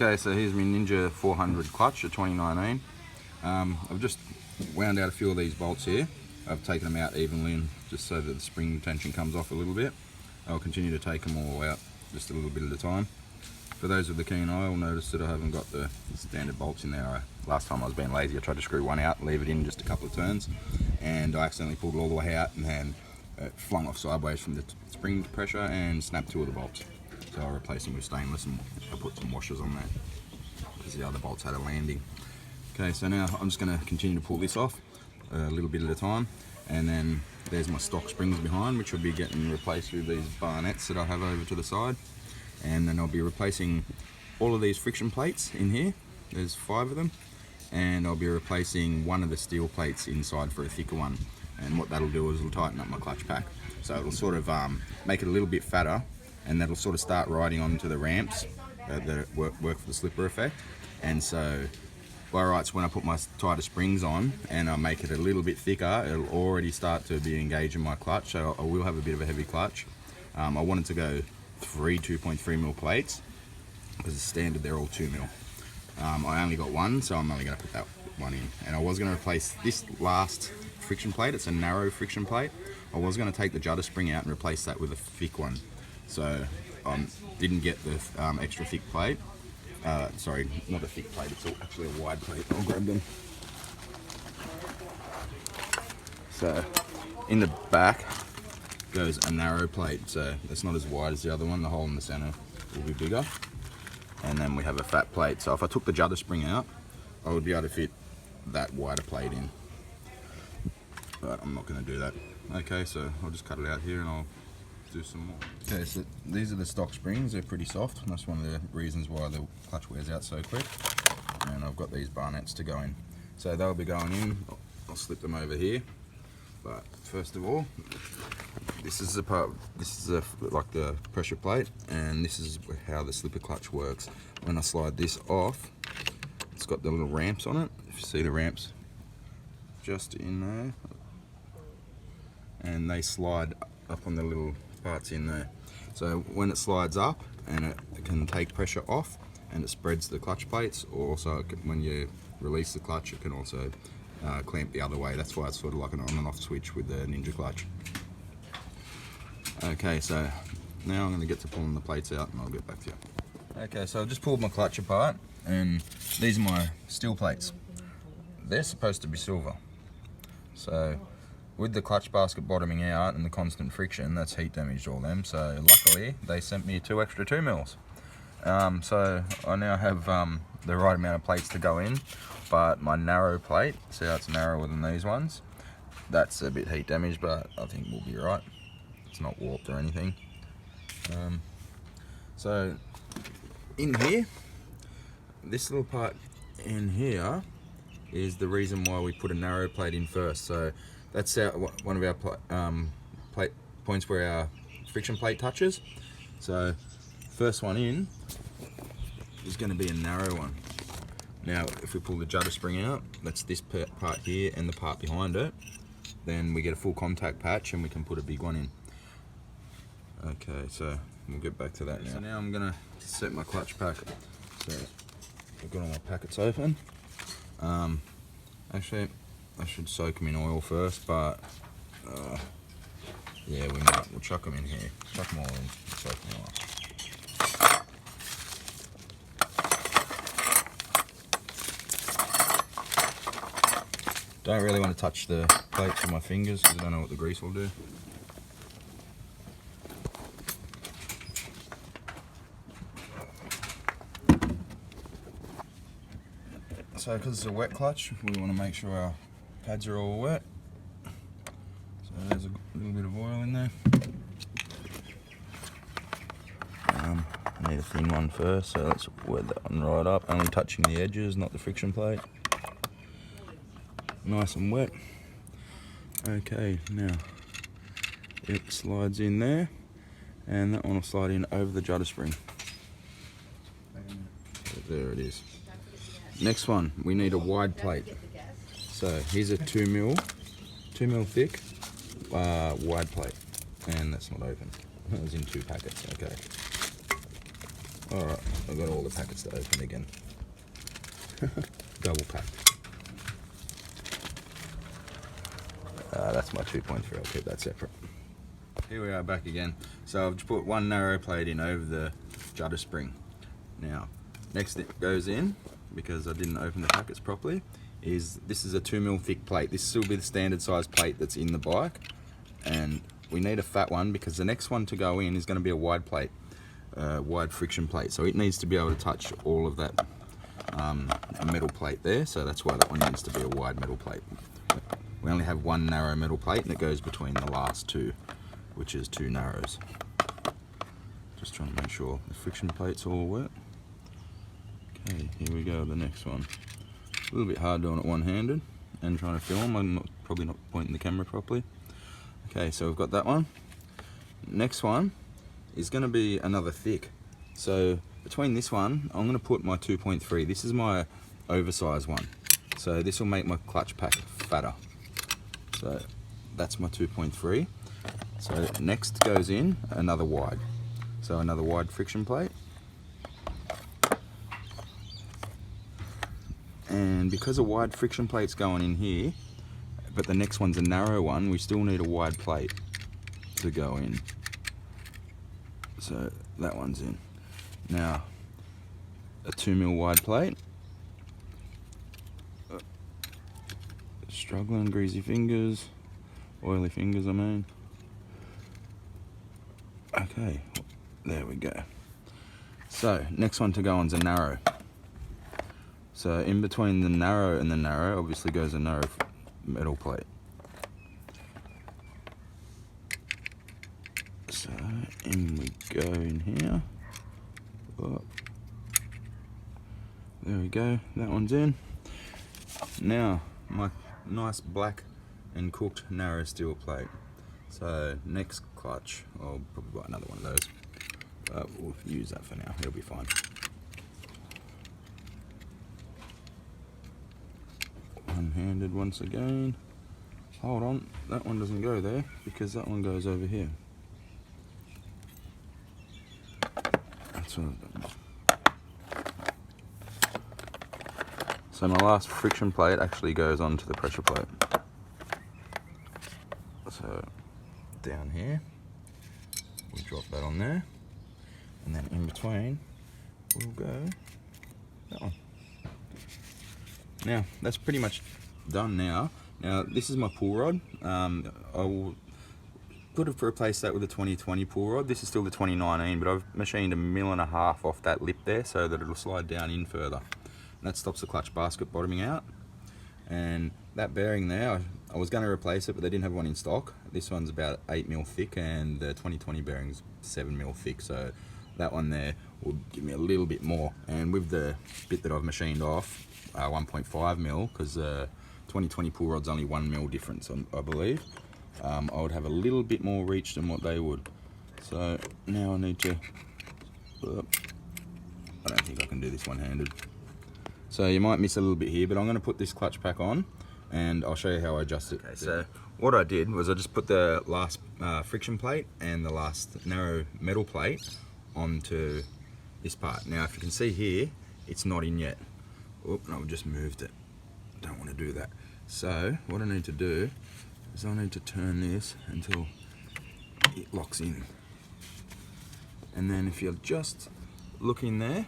Okay, so here's my Ninja 400 clutch, a 2019. I've just wound out a few of these bolts here. I've taken them out evenly and just so that the spring tension comes off a little bit. I'll continue to take them all out just a little bit at a time. For those with the keen eye, will notice that I haven't got the standard bolts in there. Last time I was being lazy, I tried to screw one out, leave it in just a couple of turns, and I accidentally pulled it all the way out and then it flung off sideways from the spring pressure and snapped two of the bolts. So I'll replace them with stainless and I'll put some washers on there because the other bolts had a landing. Okay, so now I'm just going to continue to pull this off a little bit at a time, and then there's my stock springs behind, which will be getting replaced with these barnets that I have over to the side, and then I'll be replacing all of these friction plates in here. There's 5 of them, and I'll be replacing one of the steel plates inside for a thicker one, and what that'll do is it'll tighten up my clutch pack, so it'll sort of make it a little bit fatter, and that'll sort of start riding onto the ramps that work for the slipper effect. And so by rights, when I put my tighter springs on and I make it a little bit thicker, it'll already start to be engaging my clutch, so I will have a bit of a heavy clutch. I wanted to go 3 2.3mm plates because it's standard, they're all 2mm. I only got one, so I'm only going to put that one in. And I was going to replace this last friction plate. It's a narrow friction plate. I was going to take the judder spring out and replace that with a thick one. So didn't get the extra thick plate. Sorry, not a thick plate, it's actually a wide plate. I'll grab them. So in the back goes a narrow plate, so it's not as wide as the other one. The hole in the center will be bigger. And then we have a fat plate, so if I took the judder spring out, I would be able to fit that wider plate in. But I'm not going to do that. Okay, so I'll just cut it out here and I'll do some more. Okay, so these are the stock springs. They're pretty soft, and that's one of the reasons why the clutch wears out so quick. And I've got these barnets to go in, so they'll be going in. I'll slip them over here, but first of all, this is the part. This is like the pressure plate, and this is how the slipper clutch works. When I slide this off, it's got the little ramps on it. If you see the ramps just in there, and they slide up on the little parts in there. So when it slides up, and it can take pressure off, and it spreads the clutch plates, or also when you release the clutch, it can also clamp the other way. That's why it's sort of like an on and off switch with the Ninja clutch. Okay, so now I'm going to get to pulling the plates out and I'll get back to you. Okay, so I've just pulled my clutch apart, and these are my steel plates. They're supposed to be silver. So with the clutch basket bottoming out and the constant friction, that's heat damaged all them. So luckily they sent me 2 extra 2mm. So I now have the right amount of plates to go in, but my narrow plate, see how it's narrower than these ones, that's a bit heat damaged, but I think we'll be right. It's not warped or anything. So in here, this little part in here is the reason why we put a narrow plate in first. So that's one of our points where our friction plate touches. So first one in is going to be a narrow one. Now if we pull the judder spring out, that's this part here and the part behind it, then we get a full contact patch and we can put a big one in. Okay, so we'll get back to that now. So now I'm going to set my clutch pack. So I've got all my packets open. Actually, I should soak them in oil first, but yeah, we might. We'll chuck them in here. Chuck them all in, soak them in oil. Don't really want to touch the plates with my fingers because I don't know what the grease will do. So because it's a wet clutch, we want to make sure our pads are all wet. So there's a little bit of oil in there. I need a thin one first, so let's wet that one right up. Only touching the edges, not the friction plate. Nice and wet. Okay, now it slides in there, and that one will slide in over the judder spring. There it is. Next one, we need a wide plate. So here's a 2mm thick wide plate, and that's not open. That was in 2 packets. Okay. Alright, I've got all the packets to open again. Double pack. That's my 2.3, I'll keep that separate. Here we are back again. So I've just put one narrow plate in over the judder spring. Now, next it goes in, because I didn't open the packets properly, this is a 2mm thick plate. This will be the standard size plate that's in the bike, and we need a fat one because the next one to go in is going to be a wide plate, wide friction plate. So it needs to be able to touch all of that metal plate there. So that's why that one needs to be a wide metal plate. We only have one narrow metal plate, and it goes between the last two, which is 2 narrows. Just trying to make sure the friction plates all work. Okay, here we go, the next one. A little bit hard doing it one-handed and trying to film. I'm probably not pointing the camera properly. Okay, so we've got that one. Next one is going to be another thick. So between this one, I'm going to put my 2.3. This is my oversized one. So this will make my clutch pack fatter. So that's my 2.3. So next goes in another wide. So another wide friction plate. And because a wide friction plate's going in here, but the next one's a narrow one, we still need a wide plate to go in. So that one's in. Now, a 2mm wide plate. Struggling, greasy fingers, oily fingers I mean. Okay, there we go. So, next one to go on's a narrow. So in between the narrow and the narrow, obviously goes a narrow metal plate. So in we go in here. Oh. There we go, that one's in. Now, my nice black and cooked narrow steel plate. So next clutch, I'll probably buy another one of those. We'll use that for now, it'll be fine. One-handed once again. Hold on, that one doesn't go there because that one goes over here. That's what I've done. So my last friction plate actually goes onto the pressure plate. So down here, we'll drop that on there, and then in between we'll go that one. Now that's pretty much done now. Now this is my pull rod. I could have replaced that with a 2020 pull rod. This is still the 2019, but I've machined 1.5 mil off that lip there so that it'll slide down in further. And that stops the clutch basket bottoming out. And that bearing there, I was going to replace it, but they didn't have one in stock. This one's about 8 mil thick, and the 2020 bearing's 7 mil thick. So that one there will give me a little bit more. And with the bit that I've machined off, 1.5 mil, because 2020 pull rod's only 1 mil difference, I believe. I would have a little bit more reach than what they would. So now I need to. I don't think I can do this one-handed. So you might miss a little bit here, but I'm going to put this clutch pack on, and I'll show you how I adjust it. Okay, so what I did was I just put the last friction plate and the last narrow metal plate onto this part. Now, if you can see here, it's not in yet. Oop, I've just moved it. Don't want to do that. So what I need to do is I need to turn this until it locks in. And then if you're just looking there,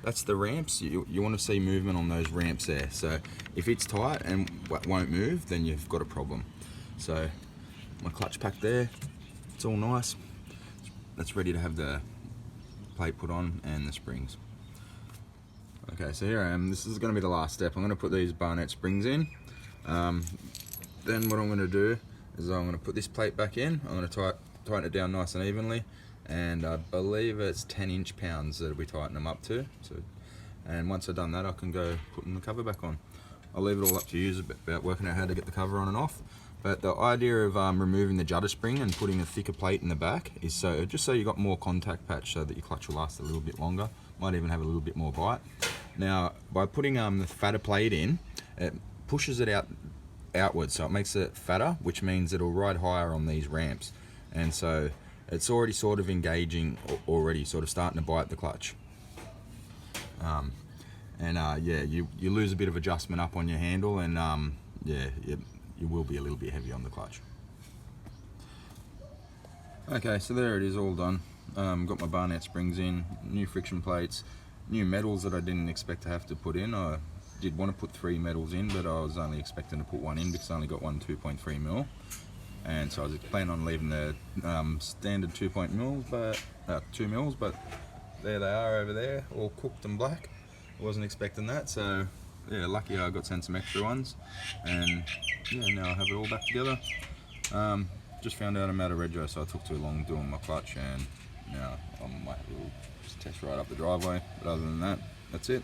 that's the ramps. You want to see movement on those ramps there. So if it's tight and won't move, then you've got a problem. So my clutch pack there, it's all nice. That's ready to have the plate put on and the springs. Okay, so here I am. This is going to be the last step. I'm going to put these Barnett springs in. Then what I'm going to do is I'm going to put this plate back in. I'm going to tighten it down nice and evenly. And I believe it's 10 inch-pounds that we tighten them up to. So, and once I've done that, I can go putting the cover back on. I'll leave it all up to you about working out how to get the cover on and off. But the idea of removing the judder spring and putting a thicker plate in the back is just so you got more contact patch so that your clutch will last a little bit longer. Might even have a little bit more bite. Now, by putting the fatter plate in, it pushes it outwards, so it makes it fatter, which means it'll ride higher on these ramps. And so it's already sort of engaging already, sort of starting to bite the clutch. Yeah, you lose a bit of adjustment up on your handle, and yeah, you will be a little bit heavy on the clutch. Okay, so there it is, all done. Got my Barnett springs in, new friction plates, new metals that I didn't expect to have to put in. I did want to put 3 metals in, but I was only expecting to put 1 in because I only got one 2.3 mil. And so I was planning on leaving the standard 2 mils, but there they are over there, all cooked and black. I wasn't expecting that, so yeah, lucky I got sent some extra ones, and yeah, now I have it all back together. Just found out I'm out of rego, so I took too long doing my clutch, and now I might just test right up the driveway. But other than that, that's it.